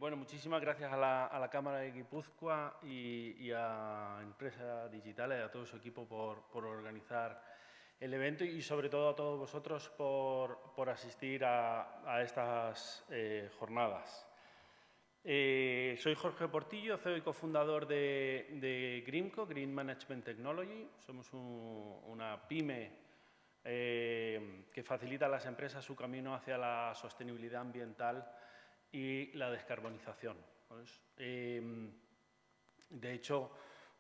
Bueno, muchísimas gracias a la Cámara de Guipúzcoa y a Empresa Digital y a todo su equipo por organizar el evento y sobre todo a todos vosotros por asistir a estas jornadas. Soy Jorge Portillo, CEO y cofundador de Greenco, Green Management Technology. Somos una pyme que facilita a las empresas su camino hacia la sostenibilidad ambiental y la descarbonización. De hecho,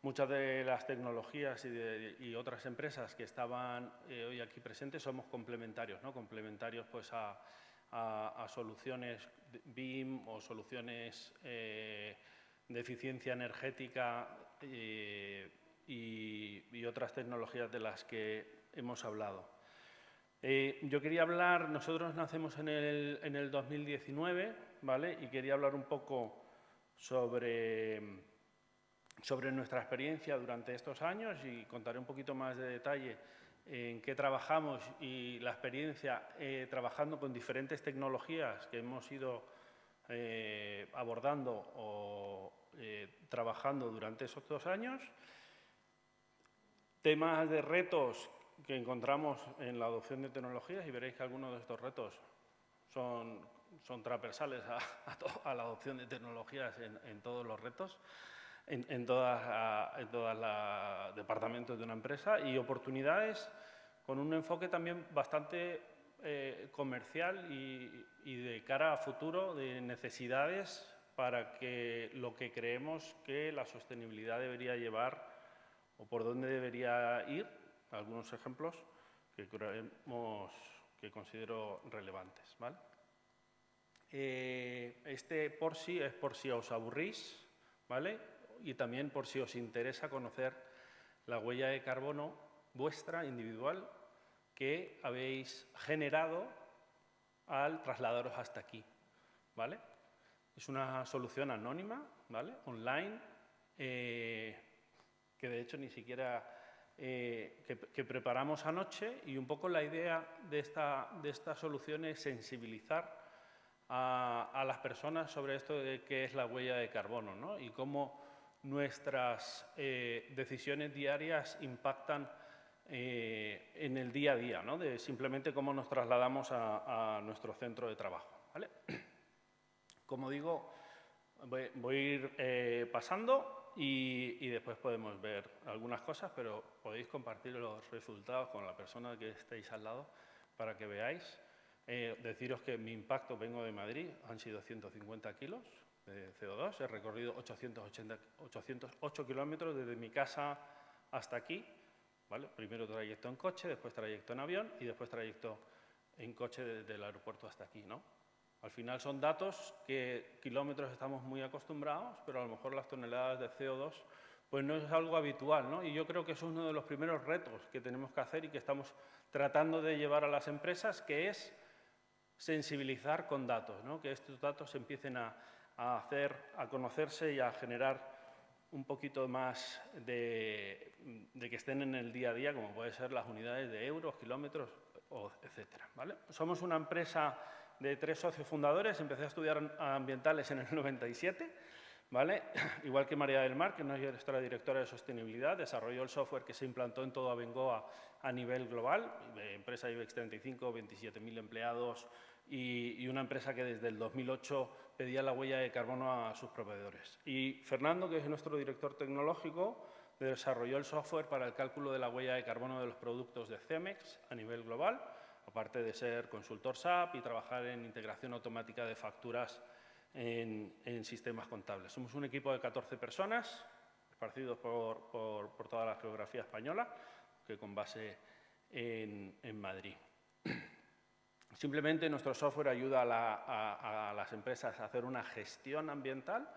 muchas de las tecnologías y otras empresas que estaban hoy aquí presentes somos complementarios, ¿no? Complementarios pues, a soluciones BIM o soluciones de eficiencia energética y otras tecnologías de las que hemos hablado. Yo quería hablar, nosotros nacemos en el 2019, ¿vale? Y quería hablar un poco sobre nuestra experiencia durante estos años y contaré un poquito más de detalle en qué trabajamos y la experiencia trabajando con diferentes tecnologías que hemos ido abordando o trabajando durante esos 2 años. Temas de retos que encontramos en la adopción de tecnologías y veréis que algunos de estos retos son transversales a la adopción de tecnologías en todos los retos, en todos los departamentos de una empresa y oportunidades con un enfoque también bastante comercial y de cara a futuro de necesidades para que lo que creemos que la sostenibilidad debería llevar o por dónde debería ir, algunos ejemplos que considero relevantes, ¿vale? Este por si es por si os aburrís, ¿vale? Y también por si os interesa conocer la huella de carbono vuestra, individual, que habéis generado al trasladaros hasta aquí, ¿vale? Es una solución anónima, ¿vale? Online, que de hecho ni siquiera que preparamos anoche y un poco la idea de esta solución es sensibilizar a las personas sobre esto de qué es la huella de carbono, ¿no? Y cómo nuestras decisiones diarias impactan en el día a día, ¿no? De simplemente cómo nos trasladamos a nuestro centro de trabajo, ¿vale? Como digo, voy a ir pasando y después podemos ver algunas cosas, pero podéis compartir los resultados con la persona que estéis al lado para que veáis. Deciros que mi impacto, vengo de Madrid, han sido 150 kilos de CO2, he recorrido 808 kilómetros desde mi casa hasta aquí, ¿vale? Primero trayecto en coche, después trayecto en avión y después trayecto en coche desde el aeropuerto hasta aquí, ¿no? Al final son datos que kilómetros estamos muy acostumbrados, pero a lo mejor las toneladas de CO2 pues no es algo habitual, ¿no? Y yo creo que eso es uno de los primeros retos que tenemos que hacer y que estamos tratando de llevar a las empresas, que es sensibilizar con datos, ¿no? Que estos datos empiecen a conocerse y a generar un poquito más de que estén en el día a día, como puede ser las unidades de euros, kilómetros, etcétera, ¿vale? Somos una empresa de 3 socios fundadores, empecé a estudiar ambientales en el 97, ¿vale? Igual que María del Mar, que es nuestra directora de sostenibilidad, desarrolló el software que se implantó en toda Abengoa a nivel global, empresa IBEX 35, 27.000 empleados y una empresa que desde el 2008 pedía la huella de carbono a sus proveedores. Y Fernando, que es nuestro director tecnológico, desarrolló el software para el cálculo de la huella de carbono de los productos de Cemex a nivel global, aparte de ser consultor SAP y trabajar en integración automática de facturas en sistemas contables. Somos un equipo de 14 personas, esparcidos por toda la geografía española, que con base en Madrid. Simplemente nuestro software ayuda a las empresas a hacer una gestión ambiental.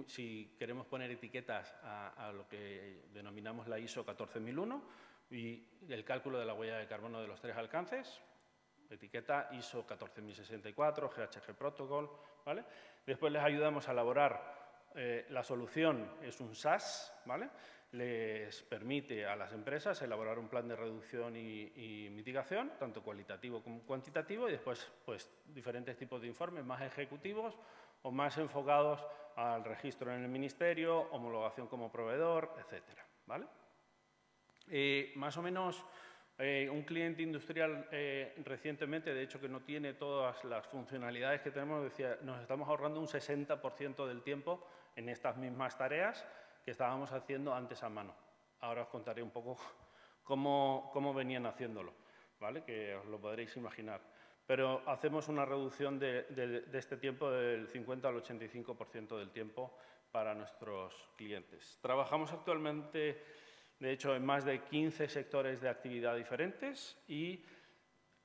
Si queremos poner etiquetas a lo que denominamos la ISO 14001, y el cálculo de la huella de carbono de los 3 alcances, etiqueta ISO 14064, GHG Protocol, ¿vale? Después les ayudamos a elaborar, la solución es un SaaS, ¿vale? les permite a las empresas elaborar un plan de reducción y mitigación, tanto cualitativo como cuantitativo, y después pues, diferentes tipos de informes más ejecutivos o más enfocados al registro en el ministerio, homologación como proveedor, etcétera, ¿vale? Más o menos un cliente industrial recientemente, de hecho que no tiene todas las funcionalidades que tenemos, decía, nos estamos ahorrando un 60% del tiempo en estas mismas tareas que estábamos haciendo antes a mano. Ahora os contaré un poco cómo venían haciéndolo, ¿vale? Que os lo podréis imaginar. Pero hacemos una reducción de este tiempo del 50 al 85% del tiempo para nuestros clientes. Trabajamos actualmente, de hecho, en más de 15 sectores de actividad diferentes y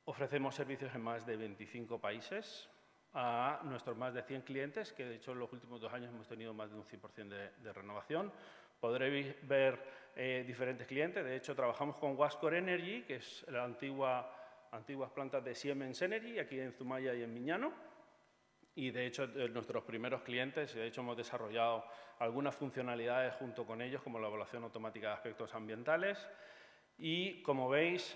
ofrecemos servicios en más de 25 países a nuestros más de 100 clientes, que de hecho en los últimos 2 años hemos tenido más de un 100% de renovación. Podréis ver diferentes clientes. De hecho, trabajamos con Wascor Energy, que es la antiguas plantas de Siemens Energy, aquí en Zumaya y en Miñano. Y, de hecho, nuestros primeros clientes, de hecho, hemos desarrollado algunas funcionalidades junto con ellos, como la evaluación automática de aspectos ambientales. Y, como veis,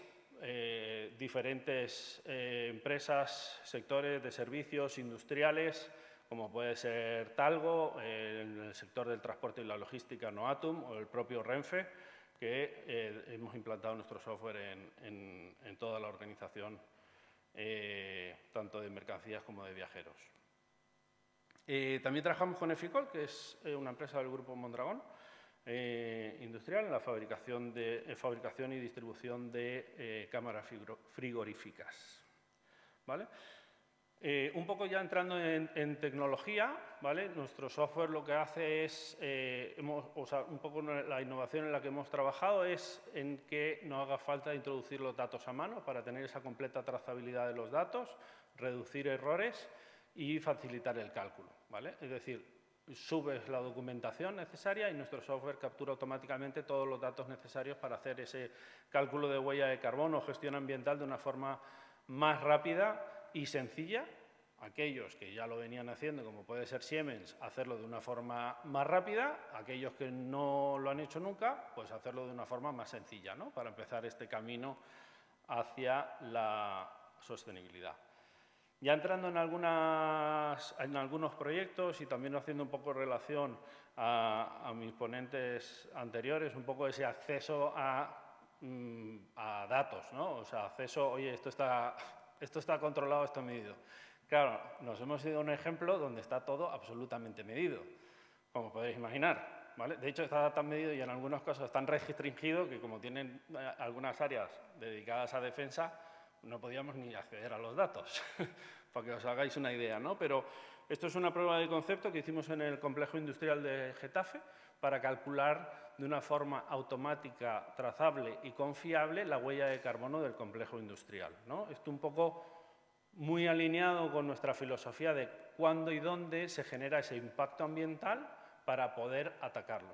diferentes empresas, sectores de servicios industriales, como puede ser Talgo, en el sector del transporte y la logística Noatum o el propio Renfe, que hemos implantado nuestro software en toda la organización, tanto de mercancías como de viajeros. También trabajamos con Eficol, que es una empresa del grupo Mondragón, industrial en la fabricación y distribución de cámaras frigoríficas, ¿vale? Un poco ya entrando en tecnología, ¿vale? Nuestro software lo que hace es, un poco la innovación en la que hemos trabajado es en que no haga falta introducir los datos a mano para tener esa completa trazabilidad de los datos, reducir errores y facilitar el cálculo, ¿vale? Es decir, subes la documentación necesaria y nuestro software captura automáticamente todos los datos necesarios para hacer ese cálculo de huella de carbono o gestión ambiental de una forma más rápida y sencilla. Aquellos que ya lo venían haciendo, como puede ser Siemens, hacerlo de una forma más rápida. Aquellos que no lo han hecho nunca, pues hacerlo de una forma más sencilla, ¿no? Para empezar este camino hacia la sostenibilidad. Ya entrando en algunos proyectos y también haciendo un poco relación a mis ponentes anteriores, un poco ese acceso a datos, ¿no? O sea, acceso, oye, esto está controlado, esto medido. Claro, nos hemos ido a un ejemplo donde está todo absolutamente medido, como podéis imaginar, ¿vale? De hecho, está tan medido y en algunos casos tan restringido que como tienen algunas áreas dedicadas a defensa, no podíamos ni acceder a los datos, para que os hagáis una idea, ¿no? Pero esto es una prueba de concepto que hicimos en el complejo industrial de Getafe para calcular de una forma automática, trazable y confiable la huella de carbono del complejo industrial, ¿no? Esto un poco muy alineado con nuestra filosofía de cuándo y dónde se genera ese impacto ambiental para poder atacarlo.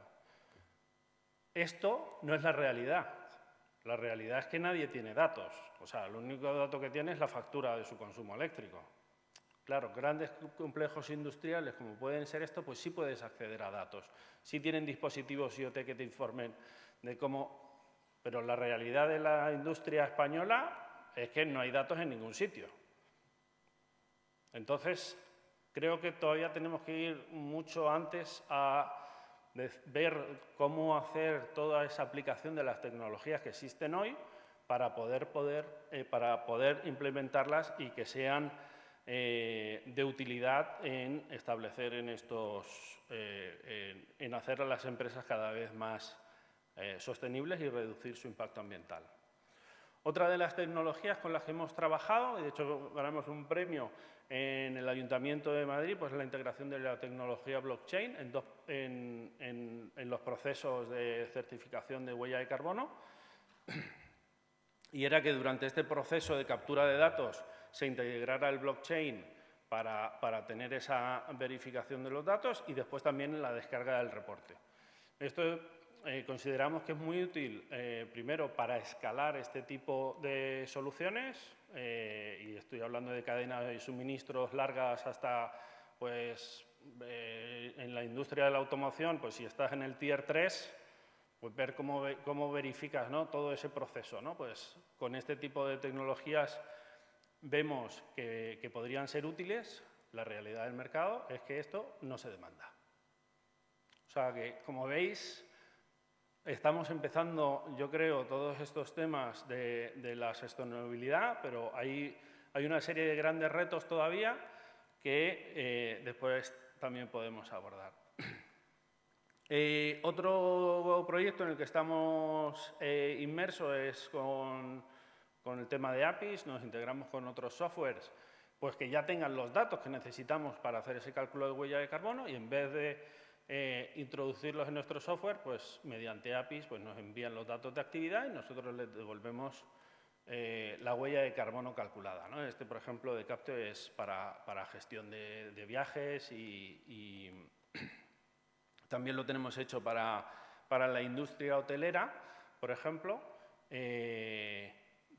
Esto no es la realidad. La realidad es que nadie tiene datos. O sea, el único dato que tiene es la factura de su consumo eléctrico. Claro, grandes complejos industriales como pueden ser esto, pues sí puedes acceder a datos. Sí tienen dispositivos IoT que te informen de cómo... Pero la realidad de la industria española es que no hay datos en ningún sitio. Entonces, creo que todavía tenemos que ir mucho antes a ver cómo hacer toda esa aplicación de las tecnologías que existen hoy para poder implementarlas y que sean de utilidad en establecer en hacer a las empresas cada vez más sostenibles y reducir su impacto ambiental. Otra de las tecnologías con las que hemos trabajado, y de hecho ganamos un premio en el Ayuntamiento de Madrid, pues la integración de la tecnología blockchain en los procesos de certificación de huella de carbono. Y era que durante este proceso de captura de datos se integrara el blockchain para tener esa verificación de los datos y después también en la descarga del reporte. Esto consideramos que es muy útil, primero, para escalar este tipo de soluciones, y estoy hablando de cadenas de suministros largas hasta, pues, en la industria de la automoción, pues si estás en el Tier 3, pues ver cómo verificas, ¿no?, todo ese proceso, ¿no? Pues con este tipo de tecnologías vemos que podrían ser útiles. La realidad del mercado es que esto no se demanda. O sea que, como veis, estamos empezando, yo creo, todos estos temas de la sostenibilidad, pero hay una serie de grandes retos todavía que después también podemos abordar. Otro proyecto en el que estamos inmersos es con el tema de APIs. Nos integramos con otros softwares pues que ya tengan los datos que necesitamos para hacer ese cálculo de huella de carbono, y en vez de introducirlos en nuestro software, pues mediante APIs pues nos envían los datos de actividad y nosotros les devolvemos la huella de carbono calculada, ¿no? Este, por ejemplo, de Capteo es para gestión de viajes y también lo tenemos hecho para la industria hotelera, por ejemplo,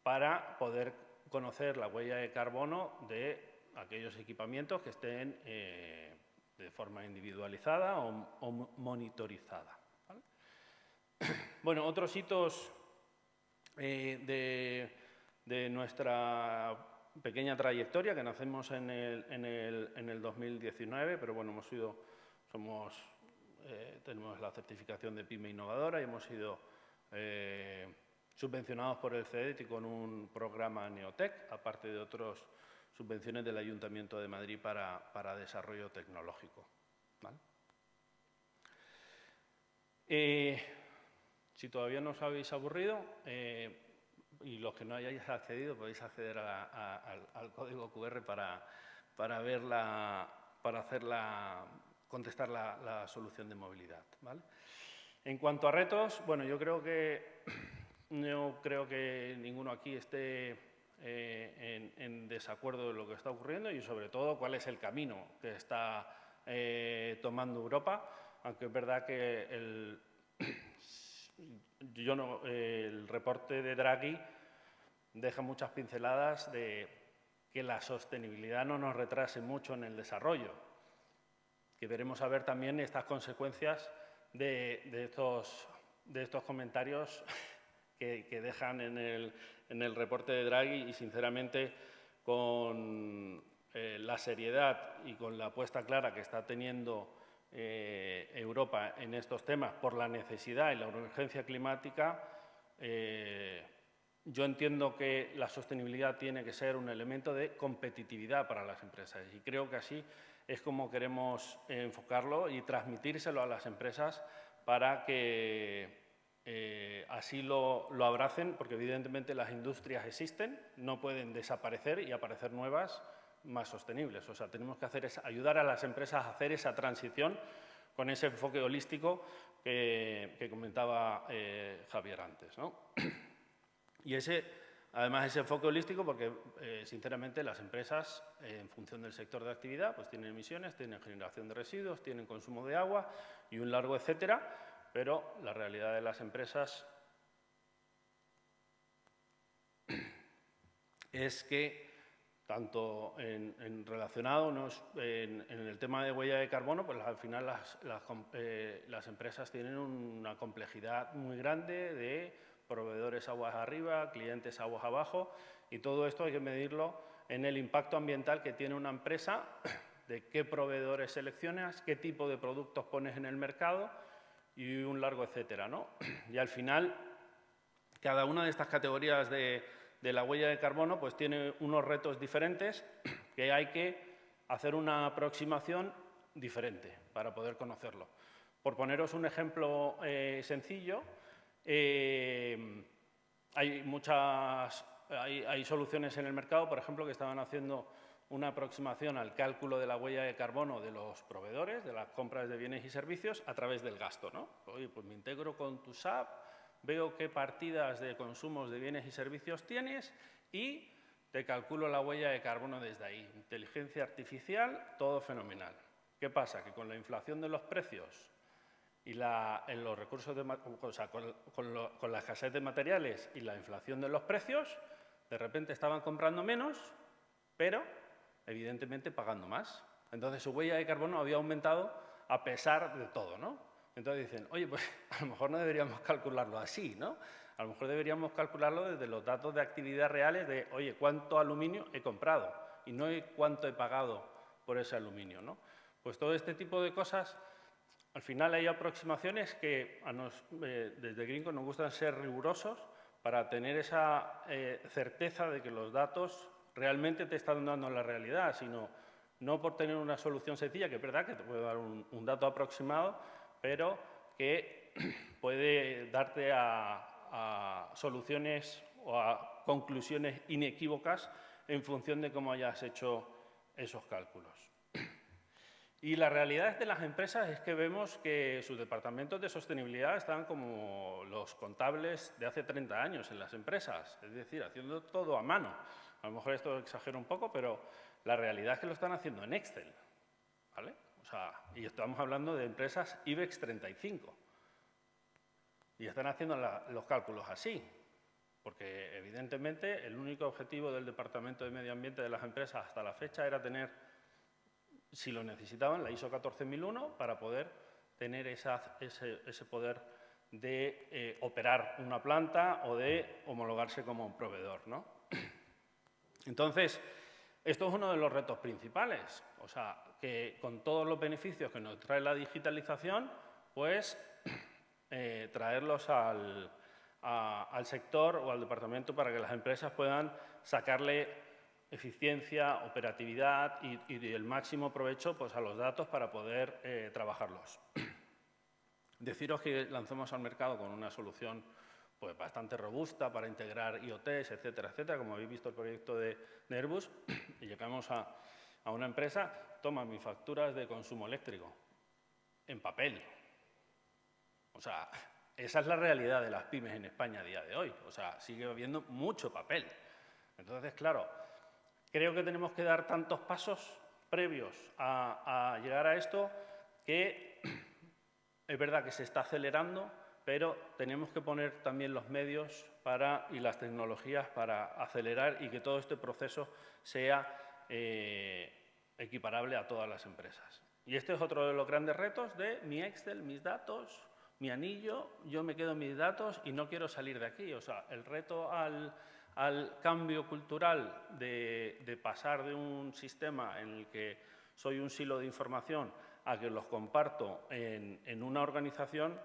para poder conocer la huella de carbono de aquellos equipamientos que estén de forma individualizada o monitorizada, ¿vale? Bueno, otros hitos de nuestra pequeña trayectoria, que nacemos en el 2019, pero bueno, tenemos la certificación de PYME innovadora y hemos sido subvencionados por el CEDETI con un programa Neotec, aparte de otras subvenciones del Ayuntamiento de Madrid para desarrollo tecnológico, ¿vale? Si todavía no os habéis aburrido, y los que no hayáis accedido, podéis acceder al código QR para verla, contestar la solución de movilidad, ¿vale? En cuanto a retos, bueno, yo creo que no creo que ninguno aquí esté en desacuerdo de lo que está ocurriendo y, sobre todo, cuál es el camino que está tomando Europa, aunque es verdad que el reporte de Draghi deja muchas pinceladas de que la sostenibilidad no nos retrase mucho en el desarrollo, que veremos a ver también estas consecuencias de estos comentarios que dejan en el reporte de Draghi, y sinceramente con la seriedad y con la apuesta clara que está teniendo Europa en estos temas por la necesidad y la urgencia climática, yo entiendo que la sostenibilidad tiene que ser un elemento de competitividad para las empresas, y creo que así es como queremos enfocarlo y transmitírselo a las empresas para que así lo abracen, porque evidentemente las industrias existen, no pueden desaparecer y aparecer nuevas más sostenibles. O sea, tenemos que ayudar a las empresas a hacer esa transición con ese enfoque holístico que comentaba Javier antes, ¿no? Y además ese enfoque holístico porque, sinceramente, las empresas, en función del sector de actividad, pues tienen emisiones, tienen generación de residuos, tienen consumo de agua y un largo etcétera, pero la realidad de las empresas es que, tanto relacionado en el tema de huella de carbono, pues al final las empresas tienen una complejidad muy grande de proveedores aguas arriba, clientes aguas abajo, y todo esto hay que medirlo en el impacto ambiental que tiene una empresa, de qué proveedores seleccionas, qué tipo de productos pones en el mercado y un largo etcétera, ¿no? Y al final, cada una de estas categorías de la huella de carbono pues tiene unos retos diferentes que hay que hacer una aproximación diferente para poder conocerlo. Por poneros un ejemplo sencillo, hay soluciones en el mercado, por ejemplo, que estaban haciendo una aproximación al cálculo de la huella de carbono de los proveedores, de las compras de bienes y servicios, a través del gasto, ¿no? Oye, pues me integro con tu SAP, veo qué partidas de consumos de bienes y servicios tienes y te calculo la huella de carbono desde ahí. Inteligencia artificial, todo fenomenal. ¿Qué pasa? Que con la inflación de los precios y en los recursos con la escasez de materiales y la inflación de los precios, de repente estaban comprando menos, pero evidentemente pagando más. Entonces su huella de carbono había aumentado a pesar de todo, ¿no? Entonces dicen, oye, pues a lo mejor no deberíamos calcularlo así, ¿no? A lo mejor deberíamos calcularlo desde los datos de actividad reales de, oye, ¿cuánto aluminio he comprado? Y no cuánto he pagado por ese aluminio, ¿no? Pues todo este tipo de cosas, al final hay aproximaciones que desde Greenco nos gustan ser rigurosos para tener esa certeza de que los datos realmente te están dando la realidad, sino no por tener una solución sencilla, que es verdad que te puede dar un dato aproximado, pero que puede darte a soluciones o a conclusiones inequívocas en función de cómo hayas hecho esos cálculos. Y la realidad de las empresas es que vemos que sus departamentos de sostenibilidad están como los contables de hace 30 años en las empresas, es decir, haciendo todo a mano. A lo mejor esto exagero un poco, pero la realidad es que lo están haciendo en Excel, ¿vale? O sea, y estamos hablando de empresas IBEX 35. Y están haciendo los cálculos así, porque evidentemente el único objetivo del Departamento de Medio Ambiente de las empresas hasta la fecha era tener, si lo necesitaban, la ISO 14001 para poder tener ese poder de operar una planta o de homologarse como un proveedor, ¿no? Entonces, esto es uno de los retos principales, o sea, que con todos los beneficios que nos trae la digitalización, pues traerlos al sector o al departamento para que las empresas puedan sacarle eficiencia, operatividad y el máximo provecho pues, a los datos para poder trabajarlos. Deciros que lanzamos al mercado con una solución pues, bastante robusta para integrar IoTs, etcétera, etcétera. Como habéis visto el proyecto de Airbus, y llegamos a una empresa, toma mis facturas de consumo eléctrico en papel. O sea, esa es la realidad de las pymes en España a día de hoy. O sea, sigue habiendo mucho papel. Entonces, claro, creo que tenemos que dar tantos pasos previos a llegar a esto que es verdad que se está acelerando, pero tenemos que poner también los medios y las tecnologías para acelerar y que todo este proceso sea equiparable a todas las empresas. Y este es otro de los grandes retos de mi Excel, mis datos, mi anillo, yo me quedo en mis datos y no quiero salir de aquí. O sea, el reto al cambio cultural de pasar de un sistema en el que soy un silo de información a que los comparto en una organización,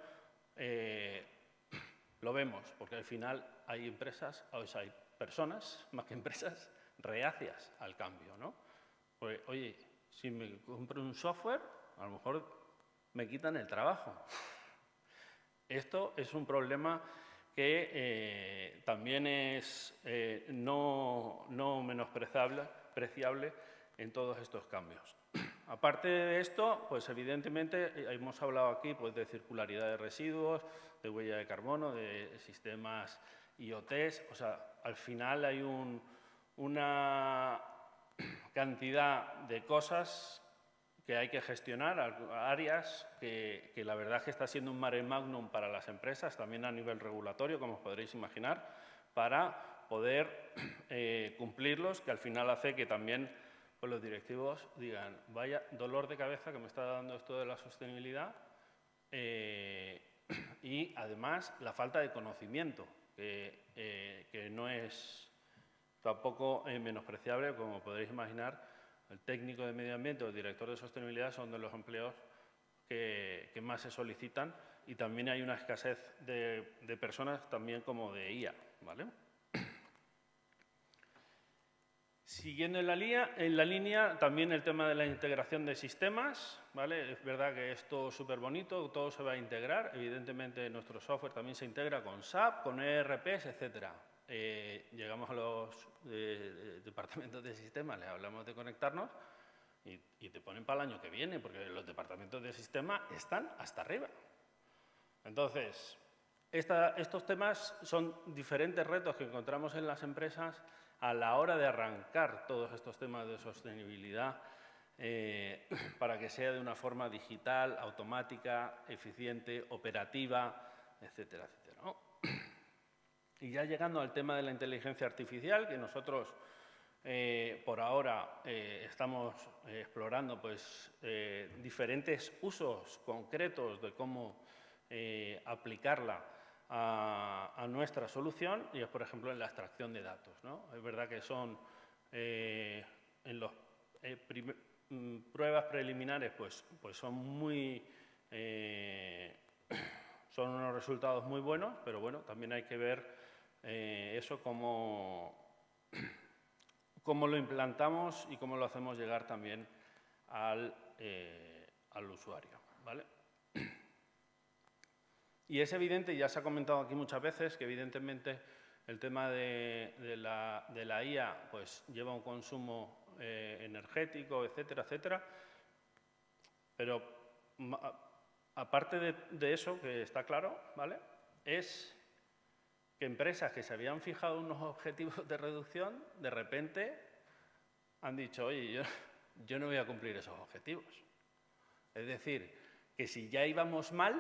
lo vemos, porque al final hay empresas, o sea, hay personas, más que empresas, reacias al cambio, ¿no? Pues, oye, si me compro un software, a lo mejor me quitan el trabajo. Esto es un problema que también es no menospreciable en todos estos cambios. Aparte de esto, pues evidentemente hemos hablado aquí pues, de circularidad de residuos, de huella de carbono, de sistemas IoTs. O sea, al final hay una cantidad de cosas que hay que gestionar, áreas que la verdad es que está siendo un mare magnum para las empresas, también a nivel regulatorio, como os podréis imaginar, para poder cumplirlos, que al final hace que también pues, los directivos digan, vaya dolor de cabeza que me está dando esto de la sostenibilidad, y además la falta de conocimiento, que no es tampoco menospreciable, como podréis imaginar. El técnico de medio ambiente o el director de sostenibilidad son de los empleos que más se solicitan y también hay una escasez de personas también como de IA, ¿vale? Siguiendo en la línea, también el tema de la integración de sistemas, ¿vale? Es verdad que es todo súper bonito, todo se va a integrar. Evidentemente, nuestro software también se integra con SAP, con ERPs, etcétera. Llegamos a los departamentos de sistemas, les hablamos de conectarnos y te ponen para el año que viene, porque los departamentos de sistema están hasta arriba. Entonces, estos temas son diferentes retos que encontramos en las empresas a la hora de arrancar todos estos temas de sostenibilidad para que sea de una forma digital, automática, eficiente, operativa, etcétera, etcétera, ¿no? Y ya llegando al tema de la inteligencia artificial, que nosotros por ahora estamos explorando pues, diferentes usos concretos de cómo aplicarla a nuestra solución, y es, por ejemplo, en la extracción de datos, ¿no? Es verdad que son en los pruebas preliminares pues son son unos resultados muy buenos, pero bueno, también hay que ver eso cómo lo implantamos y cómo lo hacemos llegar también al usuario, ¿vale? Y es evidente, ya se ha comentado aquí muchas veces, que evidentemente el tema de la IA pues, lleva un consumo energético, etcétera, etcétera. Pero aparte de eso, que está claro, ¿vale? Es que empresas que se habían fijado unos objetivos de reducción, de repente han dicho, oye, yo no voy a cumplir esos objetivos. Es decir, que si ya íbamos mal,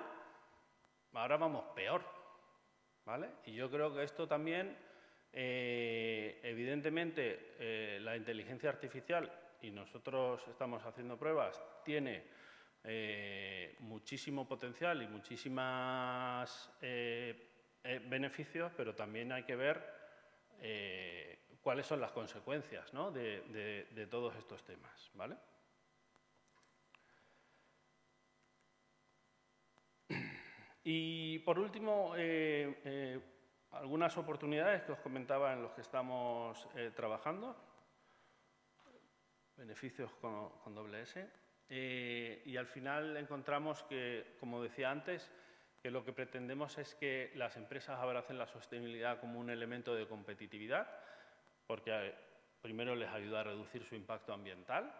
ahora vamos peor, ¿vale? Y yo creo que esto también, evidentemente, la inteligencia artificial, y nosotros estamos haciendo pruebas, tiene muchísimo potencial y muchísimos beneficios, pero también hay que ver cuáles son las consecuencias, ¿no? de todos estos temas, ¿vale? Y por último, algunas oportunidades que os comentaba en los que estamos trabajando, beneficios con doble S, y al final encontramos que, como decía antes, que lo que pretendemos es que las empresas abracen la sostenibilidad como un elemento de competitividad, porque primero les ayuda a reducir su impacto ambiental,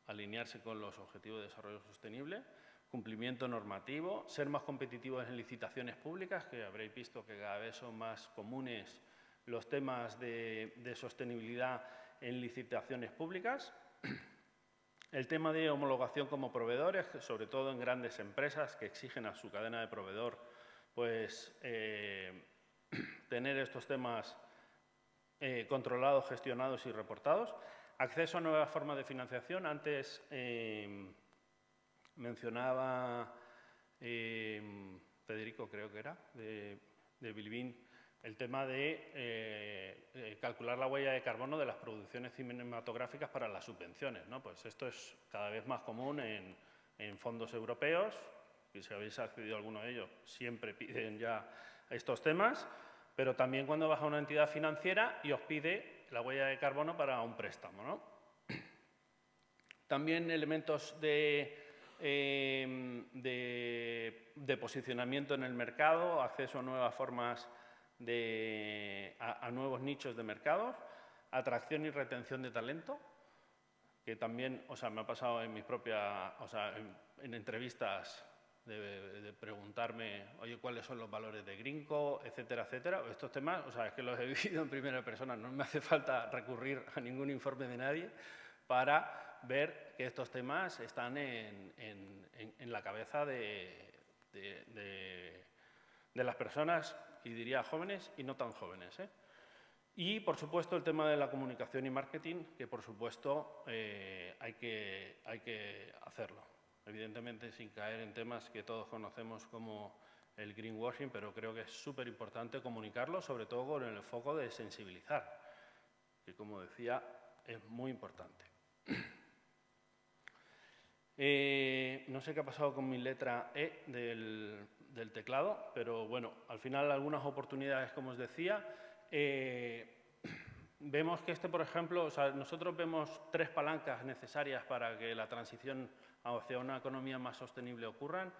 alinearse con los Objetivos de Desarrollo Sostenible, cumplimiento normativo, ser más competitivos en licitaciones públicas, que habréis visto que cada vez son más comunes los temas de sostenibilidad en licitaciones públicas. El tema de homologación como proveedores, sobre todo en grandes empresas que exigen a su cadena de proveedor pues, tener estos temas controlados, gestionados y reportados. Acceso a nuevas formas de financiación. Antes mencionaba Federico, creo que era, de Bilbín, el tema de calcular la huella de carbono de las producciones cinematográficas para las subvenciones, ¿no? Pues esto es cada vez más común en fondos europeos, y si habéis accedido a alguno de ellos, siempre piden ya estos temas, pero también cuando vas a una entidad financiera y os pide la huella de carbono para un préstamo, ¿no? También elementos de posicionamiento en el mercado, acceso a nuevas formas a nuevos nichos de mercado, atracción y retención de talento, que también, o sea, me ha pasado en mis propias, o sea, en entrevistas de preguntarme, oye, ¿cuáles son los valores de Greenco, etcétera, etcétera? Estos temas, o sea, es que los he vivido en primera persona, no me hace falta recurrir a ningún informe de nadie para ver que estos temas están en la cabeza de las personas, y diría jóvenes y no tan jóvenes, ¿eh? Y, por supuesto, el tema de la comunicación y marketing, que, por supuesto, hay que hacerlo. Evidentemente, sin caer en temas que todos conocemos como el greenwashing, pero creo que es súper importante comunicarlo, sobre todo con el foco de sensibilizar, que, como decía, es muy importante. No sé qué ha pasado con mi letra E del teclado, pero bueno, al final algunas oportunidades, como os decía. Vemos que por ejemplo, o sea, nosotros vemos 3 palancas necesarias para que la transición hacia una economía más sostenible ocurran.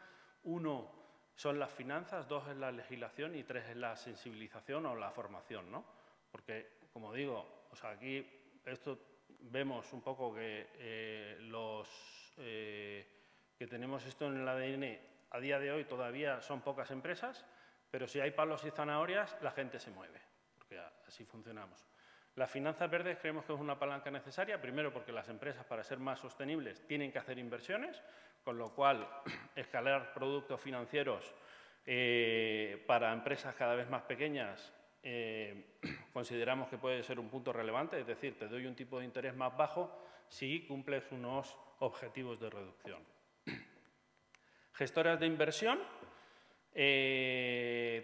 1 son las finanzas, 2 es la legislación y 3 es la sensibilización o la formación, ¿no? Porque, como digo, o sea, aquí vemos un poco que que tenemos esto en el ADN a día de hoy todavía son pocas empresas, pero si hay palos y zanahorias, la gente se mueve, porque así funcionamos. Las finanzas verdes creemos que es una palanca necesaria, primero porque las empresas, para ser más sostenibles, tienen que hacer inversiones, con lo cual escalar productos financieros para empresas cada vez más pequeñas consideramos que puede ser un punto relevante, es decir, te doy un tipo de interés más bajo si cumples unos objetivos de reducción. Gestoras de inversión,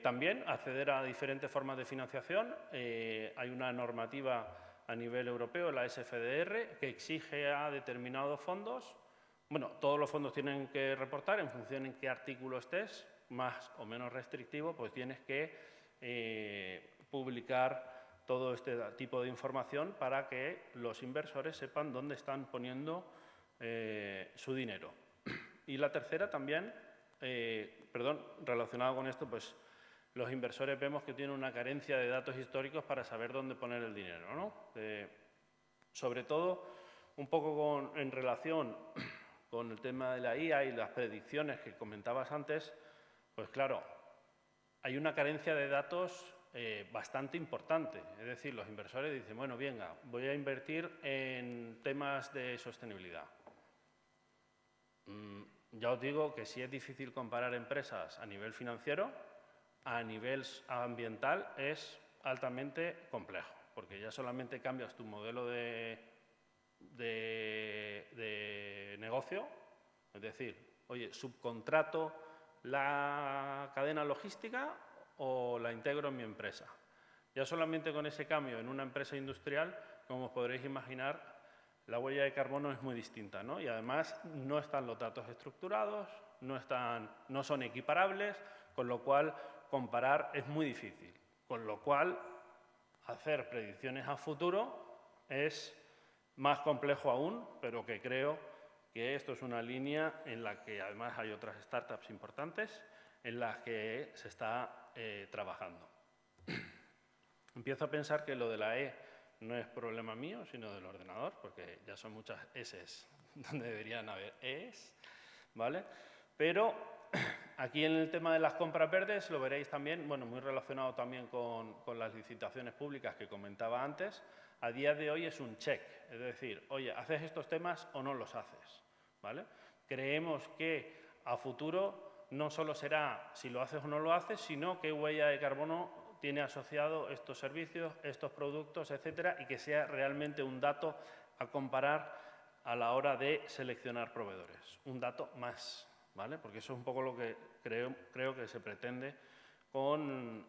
también acceder a diferentes formas de financiación. Hay una normativa a nivel europeo, la SFDR, que exige a determinados fondos. Bueno, todos los fondos tienen que reportar en función en qué artículo estés, más o menos restrictivo, pues tienes que publicar todo este tipo de información para que los inversores sepan dónde están poniendo su dinero. Y la tercera también, relacionado con esto, pues los inversores vemos que tienen una carencia de datos históricos para saber dónde poner el dinero, ¿no? Sobre todo, un poco en relación con el tema de la IA y las predicciones que comentabas antes, pues claro, hay una carencia de datos bastante importante. Es decir, los inversores dicen, bueno, venga, voy a invertir en temas de sostenibilidad. Ya os digo que si es difícil comparar empresas a nivel financiero, a nivel ambiental es altamente complejo, porque ya solamente cambias tu modelo de negocio, es decir, oye, subcontrato la cadena logística o la integro en mi empresa. Ya solamente con ese cambio en una empresa industrial, como os podréis imaginar, la huella de carbono es muy distinta, ¿no? Y además no están los datos estructurados, no son equiparables, con lo cual comparar es muy difícil. Con lo cual, hacer predicciones a futuro es más complejo aún, pero que creo que esto es una línea en la que además hay otras startups importantes en las que se está trabajando. Empiezo a pensar que lo de la E no es problema mío, sino del ordenador, porque ya son muchas S's donde deberían haber E's, ¿vale? Pero aquí en el tema de las compras verdes lo veréis también, bueno, muy relacionado también con las licitaciones públicas que comentaba antes. A día de hoy es un check, es decir, oye, ¿haces estos temas o no los haces? ¿Vale? Creemos que a futuro no solo será si lo haces o no lo haces, sino qué huella de carbono tiene asociado estos servicios, estos productos, etcétera, y que sea realmente un dato a comparar a la hora de seleccionar proveedores. Un dato más, ¿vale? Porque eso es un poco lo que creo que se pretende con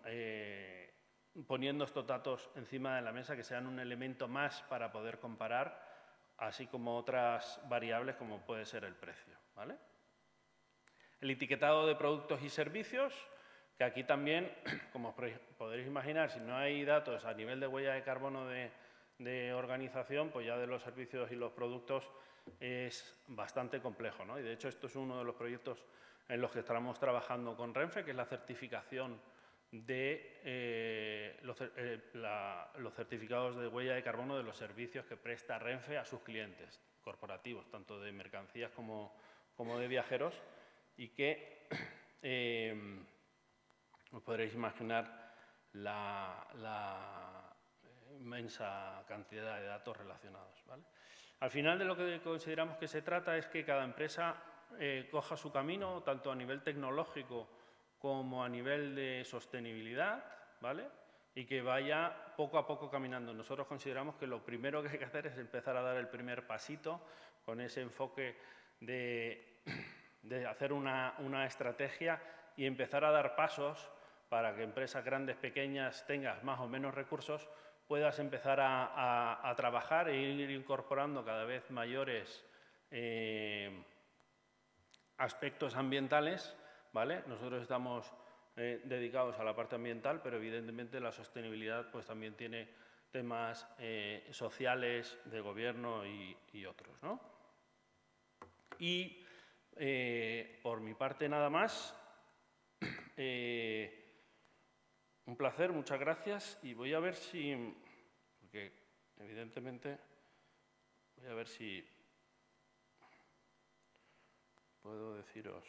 poniendo estos datos encima de la mesa, que sean un elemento más para poder comparar, así como otras variables como puede ser el precio, ¿vale? El etiquetado de productos y servicios, que aquí también, como os podréis imaginar, si no hay datos a nivel de huella de carbono de organización, pues ya de los servicios y los productos es bastante complejo, ¿no? Y de hecho esto es uno de los proyectos en los que estamos trabajando con Renfe, que es la certificación de los certificados de huella de carbono de los servicios que presta Renfe a sus clientes corporativos, tanto de mercancías como de viajeros, y que os podréis imaginar la inmensa cantidad de datos relacionados, ¿vale? Al final, de lo que consideramos que se trata es que cada empresa coja su camino, tanto a nivel tecnológico como a nivel de sostenibilidad, ¿vale? Y que vaya poco a poco caminando. Nosotros consideramos que lo primero que hay que hacer es empezar a dar el primer pasito con ese enfoque de hacer una estrategia y empezar a dar pasos para que empresas grandes, pequeñas, tengas más o menos recursos, puedas empezar a trabajar e ir incorporando cada vez mayores aspectos ambientales, ¿vale? Nosotros estamos dedicados a la parte ambiental, pero evidentemente la sostenibilidad pues también tiene temas sociales, de gobierno y otros, ¿no? Y por mi parte nada más. Un placer, muchas gracias, y voy a ver si, porque evidentemente, voy a ver si puedo deciros.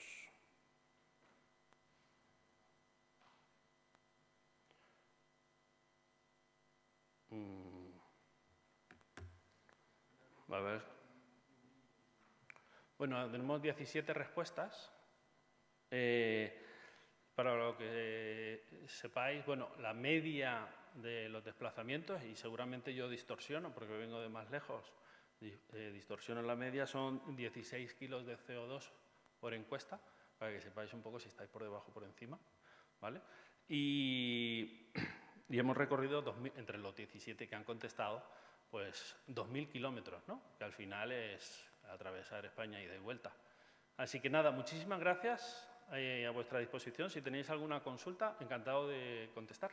A ver. Bueno, tenemos 17 respuestas. para lo que sepáis, bueno, la media de los desplazamientos, y seguramente yo distorsiono porque vengo de más lejos, distorsiono la media, son 16 kilos de CO2 por encuesta, para que sepáis un poco si estáis por debajo o por encima, ¿vale? Y hemos recorrido, entre los 17 que han contestado, pues 2.000 kilómetros, ¿no? Que al final es atravesar España ida y vuelta. Así que nada, muchísimas gracias, a vuestra disposición. Si tenéis alguna consulta, encantado de contestar.